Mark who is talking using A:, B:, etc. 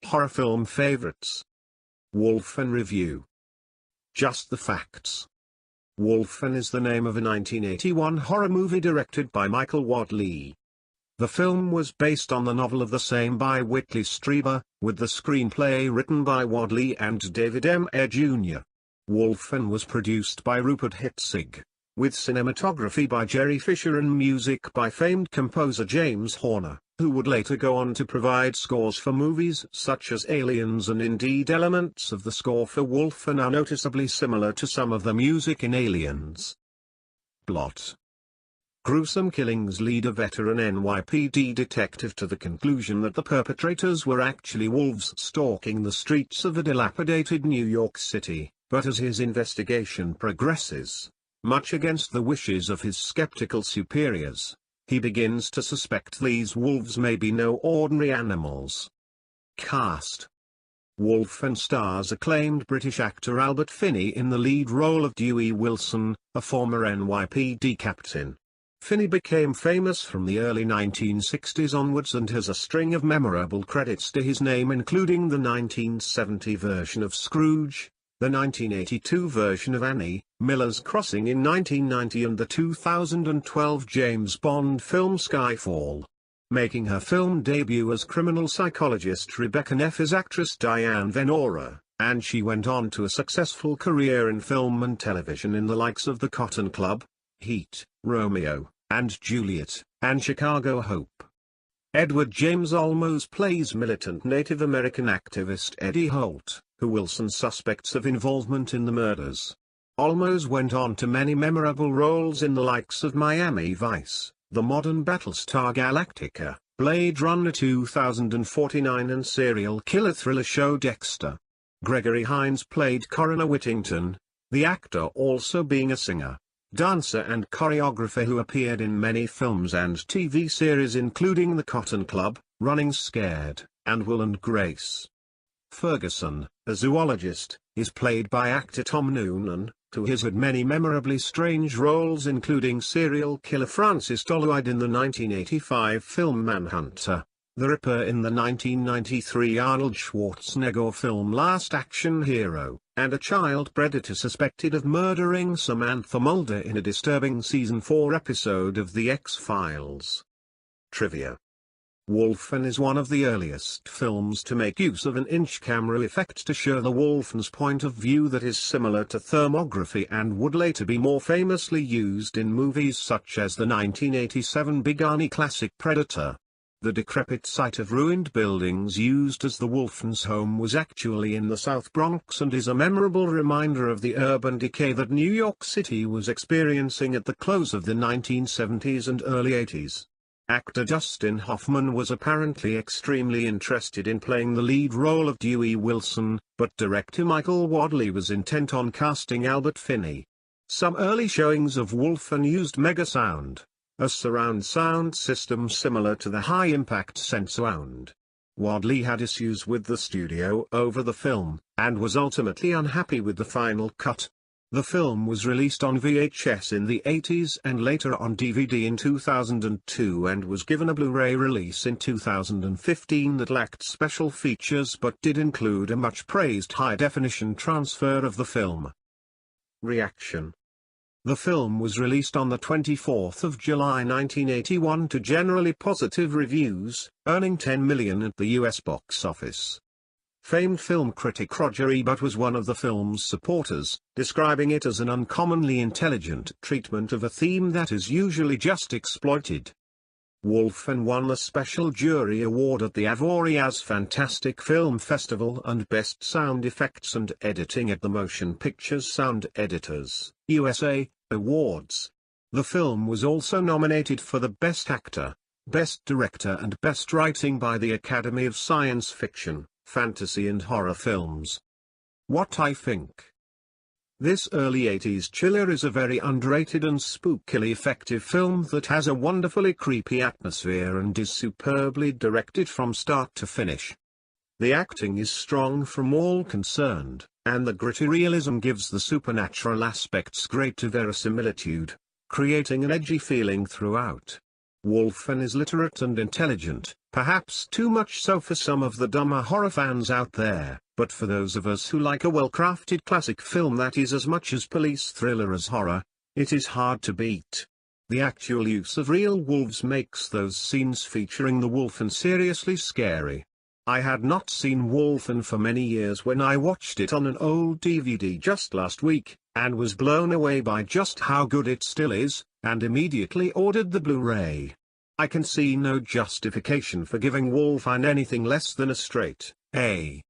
A: Horror film favorites. Wolfen review. Just the facts. Wolfen is the name of a 1981 horror movie directed by Michael Wadleigh. The film was based on the novel of the same by Whitley Strieber, with the screenplay written by Wadleigh and David M. Ayer Jr. Wolfen was produced by Rupert Hitzig, with cinematography by Jerry Fisher and music by famed composer James Horner, who would later go on to provide scores for movies such as Aliens, and indeed elements of the score for Wolfen are noticeably similar to some of the music in Aliens. Plot. Gruesome killings lead a veteran NYPD detective to the conclusion that the perpetrators were actually wolves stalking the streets of a dilapidated New York City, but as his investigation progresses, much against the wishes of his skeptical superiors, he begins to suspect these wolves may be no ordinary animals. Cast. Wolfen stars acclaimed British actor Albert Finney in the lead role of Dewey Wilson, a former NYPD captain. Finney became famous from the early 1960s onwards and has a string of memorable credits to his name, including the 1970 version of Scrooge, the 1982 version of Annie, Miller's Crossing in 1990, and the 2012 James Bond film Skyfall. Making her film debut as criminal psychologist Rebecca Neff is actress Diane Venora, and she went on to a successful career in film and television in the likes of The Cotton Club, Heat, Romeo and Juliet, and Chicago Hope. Edward James Olmos plays militant Native American activist Eddie Holt, who Wilson suspects of involvement in the murders. Olmos went on to many memorable roles in the likes of Miami Vice, the modern Battlestar Galactica, Blade Runner 2049 and serial killer thriller show Dexter. Gregory Hines played Coroner Whittington, the actor also being a singer, dancer and choreographer who appeared in many films and TV series including The Cotton Club, Running Scared, and Will and Grace. Ferguson, a zoologist, is played by actor Tom Noonan, who has had many memorably strange roles including serial killer Francis Tolloide in the 1985 film Manhunter, the Ripper in the 1993 Arnold Schwarzenegger film Last Action Hero, and a child predator suspected of murdering Samantha Mulder in a disturbing Season 4 episode of The X-Files. Trivia. Wolfen is one of the earliest films to make use of an inch camera effect to show the Wolfen's point of view that is similar to thermography and would later be more famously used in movies such as the 1987 Big Arnie classic Predator. The decrepit site of ruined buildings used as the Wolfen's home was actually in the South Bronx and is a memorable reminder of the urban decay that New York City was experiencing at the close of the 1970s and early 80s. Actor Dustin Hoffman was apparently extremely interested in playing the lead role of Dewey Wilson, but director Michael Wadleigh was intent on casting Albert Finney. Some early showings of Wolfen used Megasound, a surround sound system similar to the high-impact Sensound. Wadleigh had issues with the studio over the film, and was ultimately unhappy with the final cut. The film was released on VHS in the 80s and later on DVD in 2002 and was given a Blu-ray release in 2015 that lacked special features but did include a much-praised high-definition transfer of the film. Reaction. The film was released on the 24th of July 1981 to generally positive reviews, earning $10 million at the US box office. Famed film critic Roger Ebert was one of the film's supporters, describing it as an uncommonly intelligent treatment of a theme that is usually just exploited. Wolfen won the Special Jury Award at the Avoriaz Fantastic Film Festival and Best Sound Effects and Editing at the Motion Pictures Sound Editors, USA, Awards. The film was also nominated for the Best Actor, Best Director and Best Writing by the Academy of Science Fiction, Fantasy and Horror Films. What I think. This early 80s chiller is a very underrated and spookily effective film that has a wonderfully creepy atmosphere and is superbly directed from start to finish. The acting is strong from all concerned, and the gritty realism gives the supernatural aspects greater verisimilitude, creating an edgy feeling throughout. Wolfen is literate and intelligent, perhaps too much so for some of the dumber horror fans out there, but for those of us who like a well-crafted classic film that is as much as police thriller as horror, it is hard to beat. The actual use of real wolves makes those scenes featuring the Wolfen seriously scary. I had not seen Wolfen for many years when I watched it on an old DVD just last week, and was blown away by just how good it still is, and immediately ordered the Blu-ray. I can see no justification for giving Wolfen anything less than a straight A.